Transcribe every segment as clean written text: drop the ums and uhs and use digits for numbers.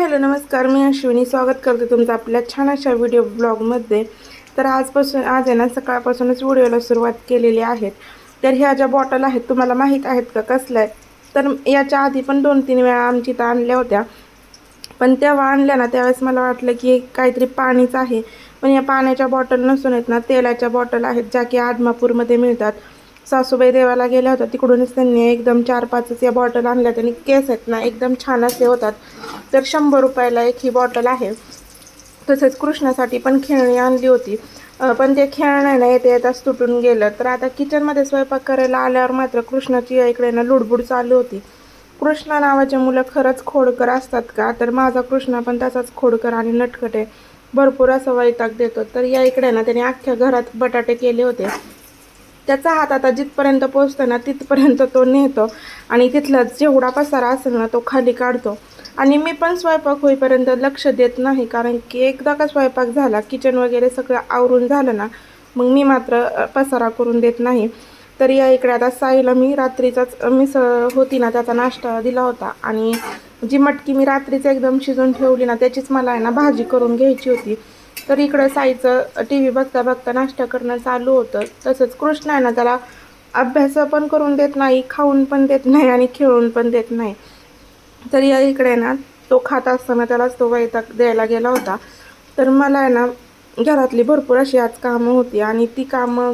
Hello नमस्कार, मी अश्विनी स्वागत करते तुमचं आपल्या छान अशा व्हिडिओ ब्लॉगमध्ये. तर आज आहे ना सकाळपासूनच व्हिडिओला सुरुवात केलेली आहे. तर ह्या ज्या बॉटल आहेत तुम्हाला माहीत आहेत का कसल्या आहेत? तर याच्या आधी पण 2-3 वेळा आमची इथं आणल्या होत्या, पण तेव्हा आणल्या ना त्यावेळेस मला वाटलं की काहीतरी पाणीच आहे, पण या पाण्याच्या बॉटल नसून आहेत ना तेलाच्या बॉटल आहेत, ज्या की आदमापूरमध्ये मिळतात. सासूबाई देवाला गेल्या होत्या, तिकडूनच त्यांनी एकदम 4-5च या बॉटल आणल्या. त्यांनी केस आहेत ना एकदम छान असे होतात. तर 100 रुपयाला एक ही बॉटल आहे. तसेच कृष्णासाठी पण खेळणी आणली होती, पण ते खेळणं ना येता येताच तुटून गेलं. तर आता किचनमध्ये स्वयंपाक करायला आल्यावर मात्र कृष्णाची इकडे ना लुडबुड चालू होती. कृष्णा नावाचे मुलं खरंच खोडकर असतात का? तर माझा कृष्णा पण तसाच खोडकर आणि नटखट आहे, भरपूर असं वैताग देतो. तर या इकडे ना त्याने अख्ख्या घरात बटाटे केले होते. त्याचा हात आता जिथपर्यंत पोचतो ना तिथपर्यंत तो नेतो आणि तिथला जेवढा पसारा असेल ना तो खाली काढतो. आणि मी पण स्वयंपाक होईपर्यंत लक्ष देत नाही, कारण की एकदा का स्वयंपाक झाला, किचन वगैरे सगळं आवरून झालं ना, मग मी मात्र पसारा करून देत नाही. तर या इकडे आता साईला मी रात्रीचाच मिसळ होती ना त्याचा नाश्ता दिला होता, आणि जी मटकी मी रात्रीच एकदम शिजवून ठेवली ना त्याचीच मला आहे ना भाजी करून घ्यायची होती. तर इकडं साईचं टी व्ही बघता बघता नाश्ता करणं चालू होतं. तसंच कृष्ण आहे ना त्याला अभ्यास पण करून देत नाही, खाऊन पण देत नाही आणि खेळून पण देत नाही. तर या इकडे ना तो खात असताना त्यालाच तो वैताग द्यायला गेला होता. तर मला आहे ना घरातली भरपूर अशी आज कामं होती आणि ती कामं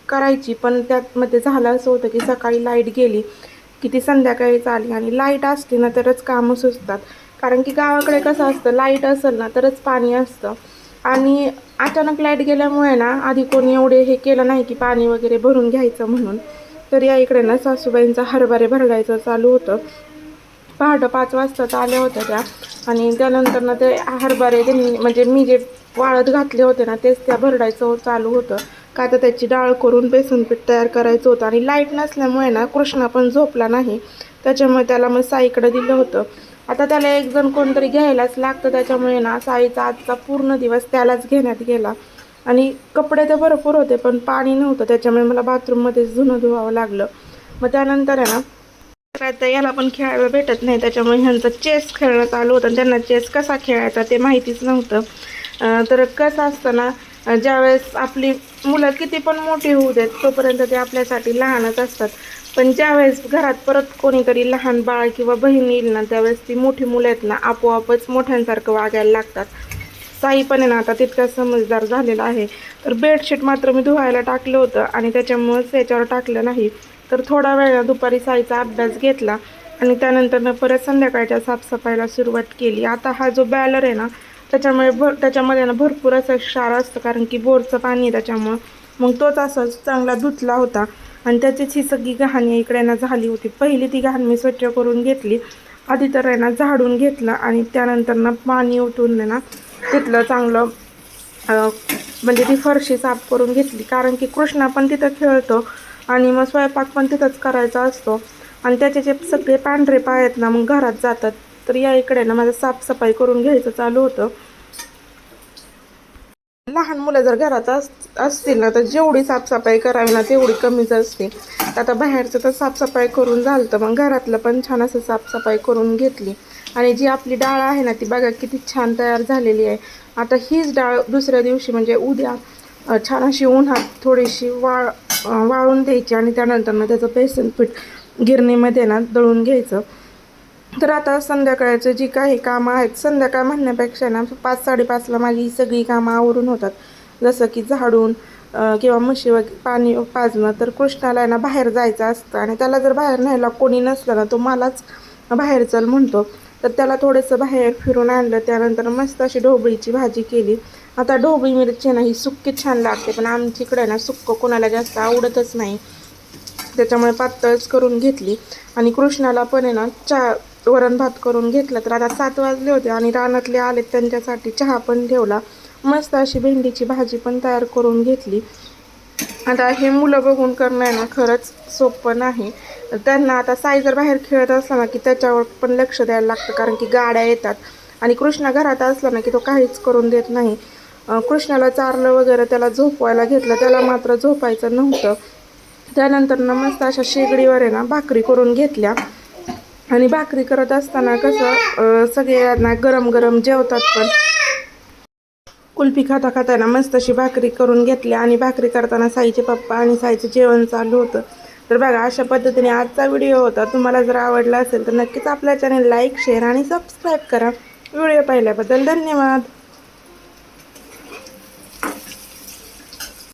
करायची, पण त्यामध्ये झालं असं होतं की सकाळी लाईट गेली की ती संध्याकाळीच आली, आणि लाईट असली ना तरच कामं सुचतात. कारण की गावाकडे कसं असतं, लाईट असेल ना तरच पाणी असतं, आणि अचानक लाईट गेल्यामुळे ना आधी कोणी एवढे हे केलं नाही की पाणी वगैरे भरून घ्यायचं म्हणून. तर या इकडे ना सासूबाईंचा हरभरे भरडायचं चालू होतं. पहाटे 5 वाजताच आल्या होत्या त्या, आणि त्यानंतर ना ते हरभरे त्यांनी म्हणजे मी जे वाळत घातले होते ना तेच त्या भरडायचं चालू होतं. का तर त्याची डाळ करून बेसन पीठ तयार करायचं होतं, आणि लाईट नसल्यामुळे ना कृष्णा पण झोपला नाही, त्याच्यामुळे त्याला मग साईकडे दिलं होतं. आता त्याला एक जण कोणतरी घ्यायलाच लागतं, त्याच्यामुळे ना साईचा आजचा पूर्ण दिवस त्यालाच घेण्यात गेला. आणि कपडे तर भरपूर होते पण पाणी नव्हतं, त्याच्यामुळे मला बाथरूममध्येच धुणं धुवावं लागलं. मग त्यानंतर आहे ना आता याला पण खेळायला भेटत नाही, त्याच्यामुळे ह्यांचं चेस खेळणं चालू होतं. त्यांना चेस कसा खेळायचा ते माहितीच नव्हतं. तर कसं असतं ना, ज्यावेळेस आपली मुलं किती पण मोठी होऊ देत तोपर्यंत ते आपल्यासाठी लहानच असतात, पण ज्यावेळेस घरात परत कोणीतरी लहान बाळ किंवा बहीण येईल ना त्यावेळेस ती मोठी मुलं आहेत ना आपोआपच मोठ्यांसारखं वागायला लागतात. साई पण आहे ना आता तितका समजदार झालेला आहे. तर बेडशीट मात्र मी धुवायला टाकलं होतं आणि त्याच्यामुळेच याच्यावर टाकलं नाही. तर थोडा वेळ दुपारी साईचा अभ्यास घेतला आणि त्यानंतर परत संध्याकाळच्या साफसफाईला सुरुवात केली. आता हा जो बॅलर आहे ना त्याच्यामध्ये ना भरपूर असं क्षार असतं, कारण की बोरचं पाणी आहे त्याच्यामुळं. मग तोच असंच चांगला धुतला होता आणि त्याचीच ही सगळी घाण इकडे ना झाली होती. पहिली ती घाण मी स्वच्छ करून घेतली. आधी तर आहे ना झाडून घेतलं आणि त्यानंतर ना पाणी ओतून ना तिथलं चांगलं म्हणजे ती फरशी साफ करून घेतली, कारण की कृष्णा पण तिथं खेळतो आणि मग स्वयंपाक पण तिथंच करायचा असतो, आणि त्याचे जे सगळे पांढरे पाय आहेत ना मग घरात जातात. तर या इकडे ना माझं साफसफाई करून घ्यायचं चालू होतं. लहान मुलं जर घरात असतील ना तर जेवढी साफसफाई करावी ना तेवढी कमीच असते. आता बाहेरचं तर साफसफाई करून झालं, तर मग घरातलं पण छान असं साफसफाई करून घेतली. आणि जी आपली डाळ आहे ना ती बघा किती छान तयार झालेली आहे. आता हीच डाळ दुसऱ्या दिवशी म्हणजे उद्या छान अशी उन्हात थोडीशी वाळून द्यायची, आणि त्यानंतर ना त्याचं बेसन पीठ गिरणीमध्ये ना दळून घ्यायचं. तर आता संध्याकाळचं जी काही कामं आहेत, संध्याकाळ म्हणण्यापेक्षा ना 5-5:30ला माझी ही सगळी कामं आवरून होतात. जसं की झाडून किंवा म्हशी वगैरे पाणी पाजणं. तर कृष्णाला ना बाहेर जायचं असतं, आणि त्याला जर बाहेर न्यायला कोणी नसलं ना तो मलाच बाहेर चल म्हणतो. तर त्याला थोडंसं बाहेर फिरून आणलं, त्यानंतर मस्त अशी ढोबळीची भाजी केली. आता ढोबळी मिरची ना ही सुक्की छान लागते, पण आमच्याकडे ना सुक्कं कोणाला जास्त आवडतच नाही, त्याच्यामुळे पातळच करून घेतली. आणि कृष्णाला पण आहे ना वरण भात करून घेतलं. तर आता 7 वाजले होते आणि रानातले आले, त्यांच्यासाठी चहा पण ठेवला. मस्त अशी भेंडीची भाजी पण तयार करून घेतली. आता हे मुलं बघून करणं आहे ना खरंच सोपं नाही. त्यांना आता साई जर बाहेर खेळत असला ना की त्याच्यावर पण लक्ष द्यायला लागतं, कारण की गाड्या येतात, आणि कृष्णा घरात असला ना की तो काहीच करून देत नाही. कृष्णाला चारलं वगैरे, त्याला झोपवायला घेतलं, त्याला मात्र झोपायचं नव्हतं. त्यानंतर ना मस्त अशा शेगडीवर आहे ना भाकरी करून घेतल्या. आणि भाकरी करत असताना कसं सगळ्यांना गरम गरम जेवतात पण. कुल्फी खाता खाताना मस्त अशी भाकरी करून घेतली आणि भाकरी करताना साईचे पप्पा आणि साईचं जेवण चालू होतं. तर बघा अशा पद्धतीने आजचा व्हिडिओ होता. तुम्हाला जर आवडला असेल तर नक्कीच आपल्या चॅनल लाईक शेअर आणि सबस्क्राईब करा. व्हिडिओ पाहिल्याबद्दल धन्यवाद.